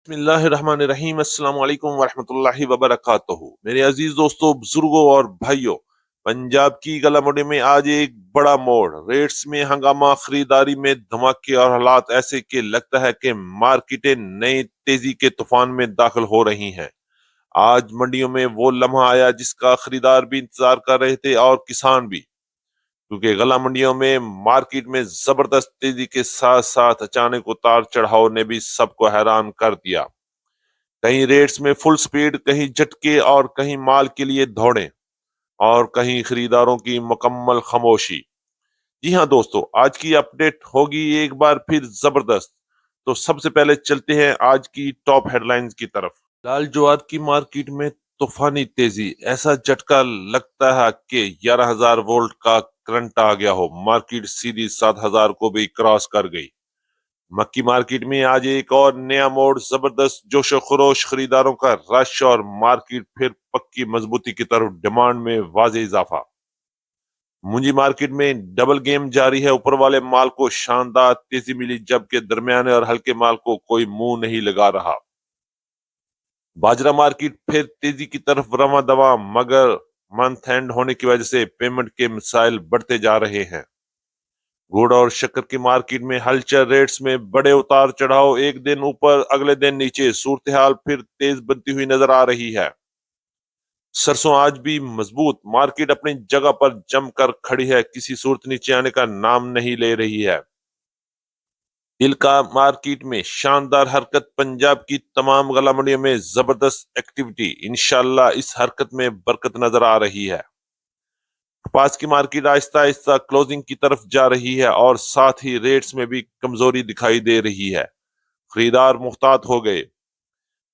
بسم اللہ الرحمن الرحیم السلام علیکم ورحمۃ اللہ وبرکاتہ۔ میرے عزیز دوستوں، بزرگوں اور بھائیوں، پنجاب کی گلا منڈی میں آج ایک بڑا موڑ، ریٹس میں ہنگامہ، خریداری میں دھماکے اور حالات ایسے کہ لگتا ہے کہ مارکیٹیں نئی تیزی کے طوفان میں داخل ہو رہی ہیں۔ آج منڈیوں میں وہ لمحہ آیا جس کا خریدار بھی انتظار کر رہے تھے اور کسان بھی، کیونکہ غلہ منڈیوں میں مارکیٹ میں زبردست تیزی کے ساتھ ساتھ اچانک اتار چڑھاؤ نے بھی سب کو حیران کر دیا۔ کہیں ریٹس میں فل سپیڈ، کہیں جھٹکے اور کہیں مال کے لیے دوڑیں، اور کہیں خریداروں کی مکمل خاموشی۔ جی ہاں دوستو، آج کی اپڈیٹ ہوگی ایک بار پھر زبردست۔ تو سب سے پہلے چلتے ہیں آج کی ٹاپ ہیڈ لائنز کی طرف۔ لال جوار کی مارکیٹ میں طوفانی تیزی، ایسا جھٹکا لگتا ہے کہ 11,000 وولٹ کا کرنٹ آ گیا ہو۔ مارکیٹ سیدھی 7,000 کو بھی کراس کر گئی۔ مکی مارکیٹ میں آج ایک اور نیا موڑ، زبردست جوش و خروش، خریداروں کا رش اور مارکیٹ پھر پکی مضبوطی کی طرف، ڈیمانڈ میں واضح اضافہ۔ منجی مارکیٹ میں ڈبل گیم جاری ہے، اوپر والے مال کو شاندار تیزی ملی جبکہ درمیانے اور ہلکے مال کو کوئی منہ نہیں لگا رہا۔ باجرہ مارکیٹ پھر تیزی کی طرف رواں دواں، مگر منتھ اینڈ ہونے کی وجہ سے پیمنٹ کے مسائل بڑھتے جا رہے ہیں۔ گڑ اور شکر کی مارکیٹ میں ہلچل، ریٹس میں بڑے اتار چڑھاؤ، ایک دن اوپر اگلے دن نیچے، صورتحال پھر تیز بنتی ہوئی نظر آ رہی ہے۔ سرسوں آج بھی مضبوط، مارکیٹ اپنی جگہ پر جم کر کھڑی ہے، کسی صورت نیچے آنے کا نام نہیں لے رہی ہے۔ دل کا مارکیٹ میں شاندار حرکت، پنجاب کی تمام غلہ منڈیوں میں زبردست ایکٹیویٹی، انشاءاللہ اس حرکت میں برکت نظر آ رہی ہے۔ کپاس کی مارکیٹ آہستہ آہستہ کلوزنگ کی طرف جا رہی ہے اور ساتھ ہی ریٹس میں بھی کمزوری دکھائی دے رہی ہے۔ خریدار محتاط ہو گئے۔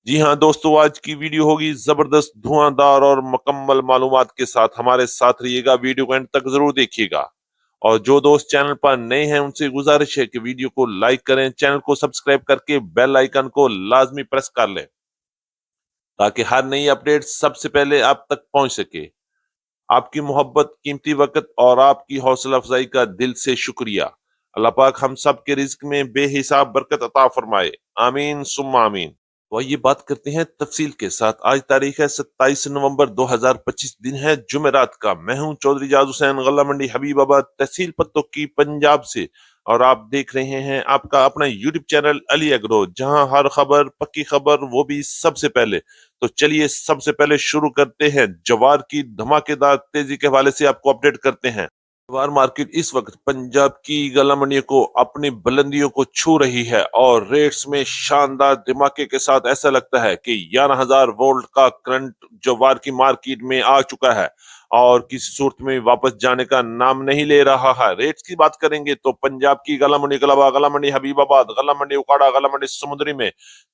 جی ہاں دوستو، آج کی ویڈیو ہوگی زبردست، دھواں دار اور مکمل معلومات کے ساتھ۔ ہمارے ساتھ رہیے گا، ویڈیو کو اینڈ تک ضرور دیکھیے گا، اور جو دوست چینل پر نئے ہیں ان سے گزارش ہے کہ ویڈیو کو لائک کریں، چینل کو سبسکرائب کر کے بیل آئیکن کو لازمی پریس کر لیں تاکہ ہر نئی اپڈیٹ سب سے پہلے آپ تک پہنچ سکے۔ آپ کی محبت، قیمتی وقت اور آپ کی حوصلہ افزائی کا دل سے شکریہ۔ اللہ پاک ہم سب کے رزق میں بے حساب برکت عطا فرمائے، آمین ثم آمین۔ تو یہ بات کرتے ہیں تفصیل کے ساتھ۔ آج تاریخ ہے 27 نومبر 2025، دن ہے جمعرات کا۔ میں ہوں چودھری جاز حسین، غلہ منڈی حبیب آباد، تحصیل پتو کی، پنجاب سے، اور آپ دیکھ رہے ہیں آپ کا اپنا یوٹیوب چینل علی اگرو، جہاں ہر خبر، پکی خبر، وہ بھی سب سے پہلے۔ تو چلیے سب سے پہلے شروع کرتے ہیں، جوار کی دھماکے دار تیزی کے حوالے سے آپ کو اپڈیٹ کرتے ہیں۔ جوار مارکیٹ اس وقت پنجاب کی غلہ منڈیوں کو اپنی بلندیوں کو چھو رہی ہے اور ریٹس میں شاندار دھماکے کے ساتھ ایسا لگتا ہے کہ 11,000 وولٹ کا کرنٹ جوار کی مارکیٹ میں آ چکا ہے اور کسی صورت میں واپس جانے کا نام نہیں لے رہا ہے۔ ریٹس کی بات کریں گے تو پنجاب کی غلہ منڈی گلابا، غلہ منڈی حبیب آباد، غلہ منڈی اکاڑا، غلہ منڈی سمندری میں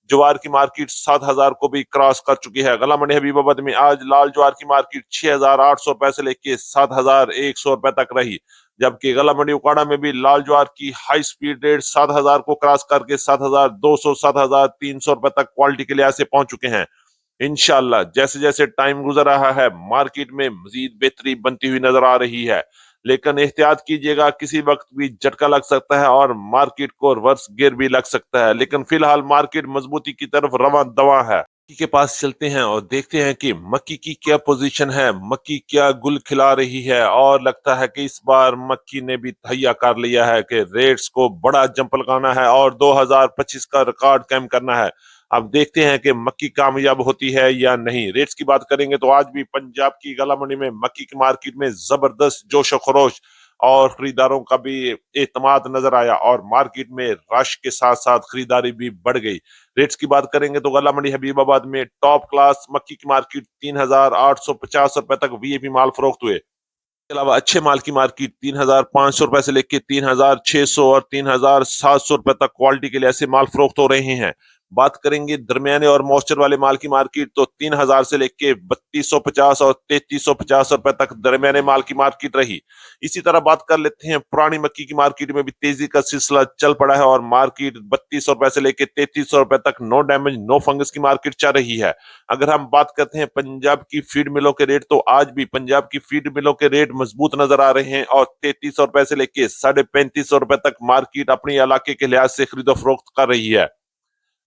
جوار کی مارکیٹ 7,000 کو بھی کراس کر چکی ہے۔ غلہ منڈی حبیب آباد میں آج لال جوار کی مارکیٹ 6,800 روپے سے لے کے 7,100 روپے تک رہی، جبکہ غلہ منڈی اکاڑا میں بھی لال جوار کی ہائی سپیڈ ریٹ 7,000 کو کراس کر کے 7,200 7,300 روپے تک کوالٹی کے لحاظ سے پہنچ چکے ہیں۔ انشاءاللہ جیسے جیسے ٹائم گزر رہا ہے مارکیٹ میں مزید بہتری بنتی ہوئی نظر آ رہی ہے، لیکن احتیاط کیجیے گا، کسی وقت بھی جھٹکا لگ سکتا ہے اور مارکیٹ کو ریورس گیئر بھی لگ سکتا ہے، لیکن فی الحال مارکیٹ مضبوطی کی طرف رواں دواں ہے۔ مکی کے پاس چلتے ہیں اور دیکھتے ہیں کہ مکی کی کیا پوزیشن ہے، مکی کیا گل کھلا رہی ہے، اور لگتا ہے کہ اس بار مکی نے بھی تہیا کر لیا ہے کہ ریٹس کو بڑا جمپ لگانا ہے اور 2025 کا ریکارڈ قائم کرنا ہے۔ اب دیکھتے ہیں کہ مکی کامیاب ہوتی ہے یا نہیں۔ ریٹس کی بات کریں گے تو آج بھی پنجاب کی غلہ منڈی میں مکی کی مارکیٹ میں زبردست جوش و خروش اور خریداروں کا بھی اعتماد نظر آیا، اور مارکیٹ میں رش کے ساتھ ساتھ خریداری بھی بڑھ گئی۔ ریٹس کی بات کریں گے تو غلہ منڈی حبیب آباد میں ٹاپ کلاس مکی کی مارکیٹ 3,850 روپے تک وی اے پی مال فروخت ہوئے۔ اس کے علاوہ اچھے مال کی مارکیٹ 3,500 روپے سے لے کے 3,600 اور 3,700 روپے تک کوالٹی کے لحاظ سے مال فروخت ہو رہے ہیں۔ بات کریں گے درمیانے اور موئسچر والے مال کی مارکیٹ تو 3,000 سے لے کے 3,250 اور 3,350 روپے تک درمیانے مال کی مارکیٹ رہی۔ اسی طرح بات کر لیتے ہیں پرانی مکی کی مارکیٹ میں بھی تیزی کا سلسلہ چل پڑا ہے اور مارکیٹ 3,200 روپے سے لے کے 3,300 روپے تک نو ڈیمیج نو فنگس کی مارکیٹ چل رہی ہے۔ اگر ہم بات کرتے ہیں پنجاب کی فیڈ ملوں کے ریٹ تو آج بھی پنجاب کی فیڈ ملوں کے ریٹ مضبوط نظر آ رہے ہیں اور 3,300 روپے سے لے کے 3,550 روپے تک مارکیٹ اپنی علاقے کے لحاظ سے خرید و فروخت کر رہی ہے۔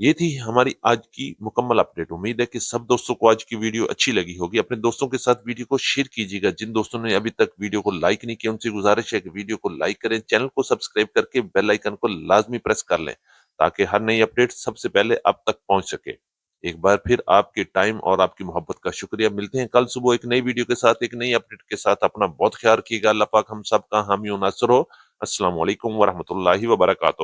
یہ تھی ہماری آج کی مکمل اپڈیٹ. امید ہے کہ سب دوستوں کو آج کی ویڈیو اچھی لگی ہوگی. اپنے دوستوں کے ساتھ ویڈیو کو شیئر کیجیے گا. جن دوستوں نے ابھی تک ویڈیو کو لائک نہیں کیا ان سے گزارش ہے کہ ویڈیو کو لائک کریں, چینل کو سبسکرائب کر کے بیل آئیکن کو لازمی پریس کر لیں تاکہ ہر نئی اپڈیٹ سب سے پہلے آپ تک پہنچ سکے. ایک بار پھر آپ کے ٹائم اور آپ کی محبت کا شکریہ. ملتے ہیں کل صبح ایک نئی ویڈیو کے ساتھ, ایک نئی اپڈیٹ کے ساتھ. اپنا بہت خیال رکھیے گا. اللہ پاک ہم سب کا حامی و ناصر ہو. السلام علیکم ورحمۃ اللہ وبرکاتہ.